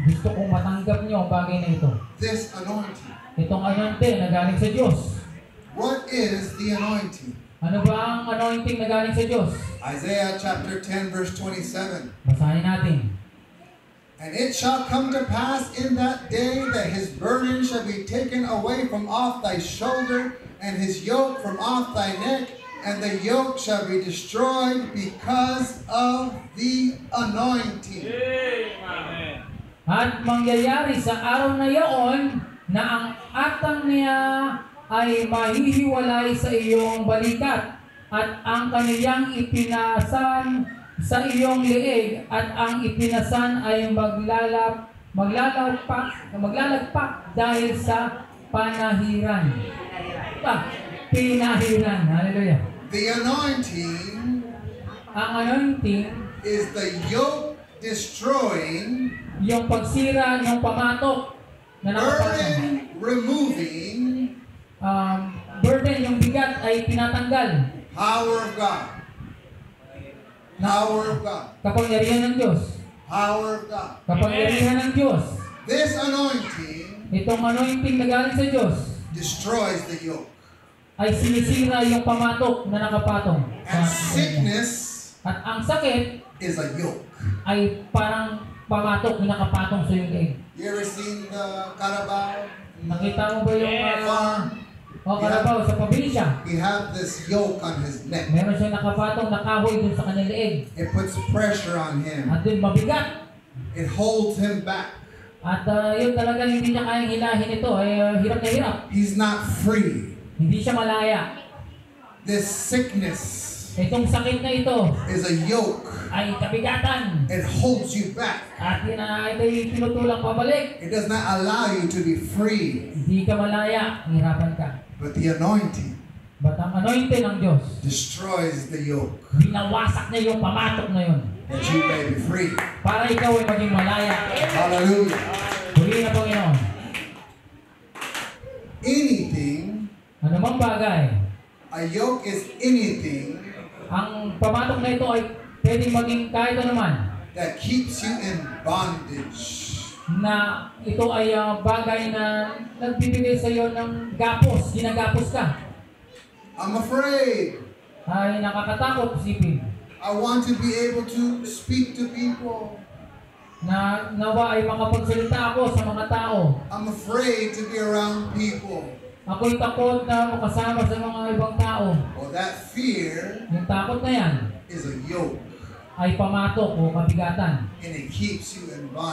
Gusto kong matanggap niyo ang bagay na ito. This anointing. Itong anointing na galing sa Diyos. What is the anointing? Ano ba ang anointing na galing sa Diyos? Isaiah chapter 10 verse 27. Basahin natin. And it shall come to pass in that day that his burden shall be taken away from off thy shoulder, and his yoke from off thy neck, and the yoke shall be destroyed because of the anointing. Amen. At mangyayari sa araw na iyon na ang atang niya ay mahihiwalay sa iyong balikat, at ang kaniyang ipinasan sa iyong liig, at ang ipinasan ay maglalagpak dahil sa panahiran. Pinahiran. Hallelujah. The anointing Ang anointing, is the yoke destroying, yung pagsira ng pamatok na nakapatong. burden removing Burden, yung bigat ay tinatanggal. power of God. Power of God. Kapangyarihan ng Diyos. Power of God. Kapangyarihan ng Diyos. This anointing Itong anointing na galing sa Diyos destroys the yoke. ay sinisira yung pamatok na nakapatong. And sickness At ang sakit is a yoke. ay parang pamatok na nakapatong sa iyong leeg. You ever seen the Carabao Nakita mo ba yung farm? Karabaw sa probinsya? He had this yoke on his neck. Meron siyang nakapatong na kahoy dun sa kanyang leeg. It puts pressure on him. At dun mabigat. It holds him back. At yun talaga hindi niya kayang hilahin ito. Hirap na hirap. He's not free. Hindi siya malaya. This sickness Itong sakit na ito is a yoke. ay kabigatan. It holds you back. At ito'y tinutulak pabalik. It does not allow you to be free. Hindi ka malaya. Hirapan ka. But the anointing But ang anointing ng Diyos, destroys the yoke binawasak niya yung pamatok na yun. that you may be free. Para ikaw ay maging malaya. Hallelujah. Huli na Panginoon. Anything, Ano mang bagay, a yoke is anything ang pamatok na ito ay pwedeng maging kahit ano man, that keeps you in bondage. na ito ay bagay na nagbibigay sa iyo ng gapos, ginagapos ka. I'm afraid. Ay nakakatakot isipin I want to be able to speak to people. na nawa ay makapagsalita ako sa mga tao. I'm afraid to be around people. Ako'y takot na makasama sa mga ibang tao. Well, that fear Yung takot na yan is a yoke, ay pamatok o kabigatan. and it keeps you in bondage.